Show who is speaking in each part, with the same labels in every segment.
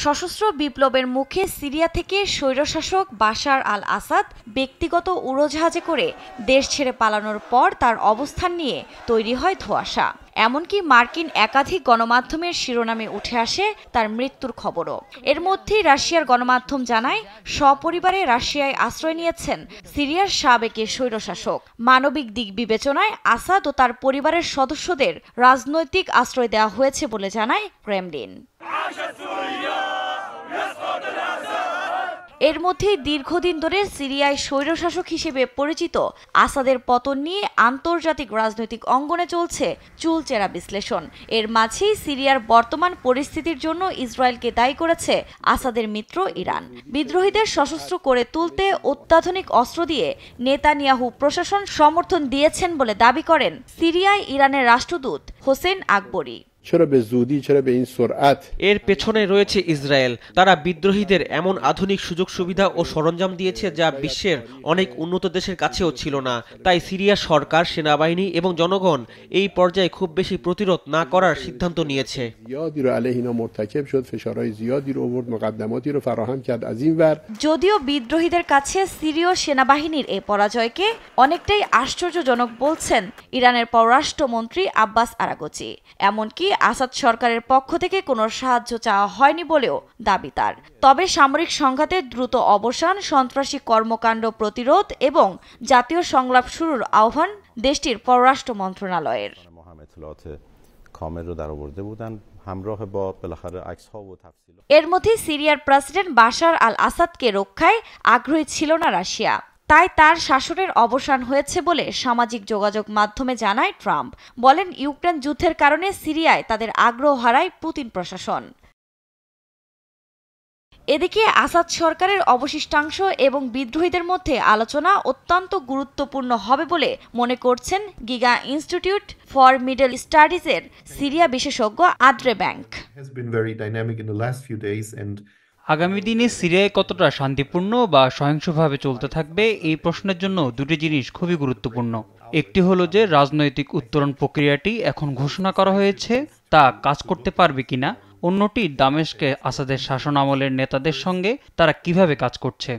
Speaker 1: সশস্ত্র বিপ্লবের মুখে সিরিয়া থেকে স্বৈরশাসক বাশার আল আসাদ ব্যক্তিগত উড়োজাহাজে করে দেশ ছেড়ে পালানোর পর তার অবস্থান নিয়ে তৈরি হয় ধোঁয়াশা। এমনকি মার্কিন একাধিক গণমাধ্যমের শিরোনামে উঠে আসে তার মৃত্যুর খবরও। এর মধ্যেই রাশিয়ার গণমাধ্যম জানায়, সপরিবারে রাশিয়ায় আশ্রয় নিয়েছেন সিরিয়ার সাবেক স্বৈরশাসক। মানবিক দিক বিবেচনায় আসাদ ও তার পরিবারের সদস্যদের রাজনৈতিক আশ্রয় দেওয়া হয়েছে বলে জানায় ক্রেমলিন। এর মধ্যেই দীর্ঘদিন ধরে সিরিয়ায় স্বৈরশাসক হিসেবে পরিচিত আসাদের পতন নিয়ে আন্তর্জাতিক রাজনৈতিক অঙ্গনে চলছে চুলচেরা বিশ্লেষণ। এর মাঝেই সিরিয়ার বর্তমান পরিস্থিতির জন্য ইসরায়েলকে দায়ী করেছে আসাদের মিত্র ইরান। বিদ্রোহীদের সশস্ত্র করে তুলতে অত্যাধুনিক অস্ত্র দিয়ে নেতানিয়াহু প্রশাসন সমর্থন দিয়েছেন বলে দাবি করেন সিরিয়ায় ইরানের রাষ্ট্রদূত হোসেন আকবরী।
Speaker 2: এর পেছনে রয়েছে ইসরায়েল। তারা বিদ্রোহীদের এমন আধুনিক সুযোগ সুবিধা ও সরঞ্জাম দিয়েছে যা বিশ্বের অনেক উন্নত দেশের কাছেও ছিল না। তাই সিরিয়া সরকার, সেনাবাহিনী এবং জনগণ এই পর্যায়ে খুব বেশি প্রতিরোধ না করার সিদ্ধান্ত নিয়েছে।
Speaker 1: যদিও বিদ্রোহীদের কাছে সিরীয় সেনাবাহিনীর এই পরাজয়কে অনেকটাই আশ্চর্যজনক বলছেন ইরানের পররাষ্ট্রমন্ত্রী আব্বাস আরাগচি। এমনকি আসাদ সরকারের পক্ষ থেকে কোনো সাহায্য চাওয়া হয়নি বলেও দাবি তার। তবে সামরিক সংঘাতের দ্রুত অবসান, সন্ত্রাসী কর্মকাণ্ড প্রতিরোধ এবং জাতীয় সংলাপ শুরুর আহ্বান দেশটির পররাষ্ট্র মন্ত্রণালয়ের। এর মধ্যে সিরিয়ার প্রেসিডেন্ট বাশার আল আসাদকে রক্ষায় আগ্রহী ছিল না রাশিয়া। তাই তার শাসনের অবসান হয়েছে বলে সামাজিক যোগাযোগ মাধ্যমে জানায় ট্রাম্প। বলেন, ইউক্রেন যুদ্ধের কারণে সিরিয়ায় তাদের আগ্রহ হারায় পুতিন প্রশাসন। এদিকে আসাদ সরকারের অবশিষ্টাংশ এবং বিদ্রোহীদের মধ্যে আলোচনা অত্যন্ত গুরুত্বপূর্ণ হবে বলে মনে করছেন গিগা ইনস্টিটিউট ফর মিডল স্টাডিজের সিরিয়া বিশেষজ্ঞ আদ্রে ব্যাংক।
Speaker 3: আগামী দিনে সিরিয়ায় কতটা শান্তিপূর্ণ বা সহিংসভাবে চলতে থাকবে, এই প্রশ্নের জন্য দুটি জিনিস খুবই গুরুত্বপূর্ণ। একটি হলো যে রাজনৈতিক উত্তরণ প্রক্রিয়াটি এখন ঘোষণা করা হয়েছে তা কাজ করতে পারবে কিনা। অন্যটি দামেস্কে আসাদের শাসন আমলের নেতাদের সঙ্গে তারা কিভাবে কাজ করছে।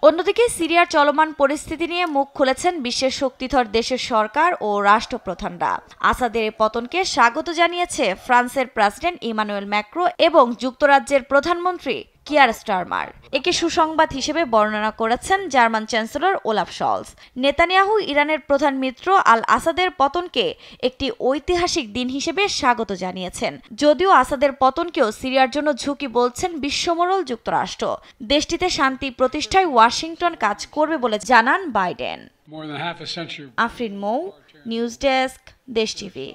Speaker 1: অন্যদিকে সিরিয়ার চলমান পরিস্থিতি নিয়ে মুখ খুলেছেন বিশ্বের শক্তিধর দেশের সরকার ও রাষ্ট্রপ্রধানরা। আসাদের পতনকে স্বাগত জানিয়েছে ফ্রান্সের প্রেসিডেন্ট ইমানুয়েল ম্যাক্রো এবং যুক্তরাজ্যের প্রধানমন্ত্রী কিয়ার স্টারমার। একে সুসংবাদ হিসেবে বর্ণনা করেছেন German chancellor Olaf shawls. Netanyahu ইরানের প্রধান মিত্র আল আসাদের পতনকে একটি ঐতিহাসিক দিন হিসেবে স্বাগত জানিয়েছেন। যদিও আসাদের পতনকেও সিরিয়ার জন্য ঝুঁকি বলছেন বিশ্বমোড়ল যুক্তরাষ্ট্র। দেশটিতে শান্তি প্রতিষ্ঠায় ওয়াশিংটন কাজ করবে বলে জানান বাইডেন। আফরিন মৌ, নিউজ ডেস্ক, দেশ টিভি।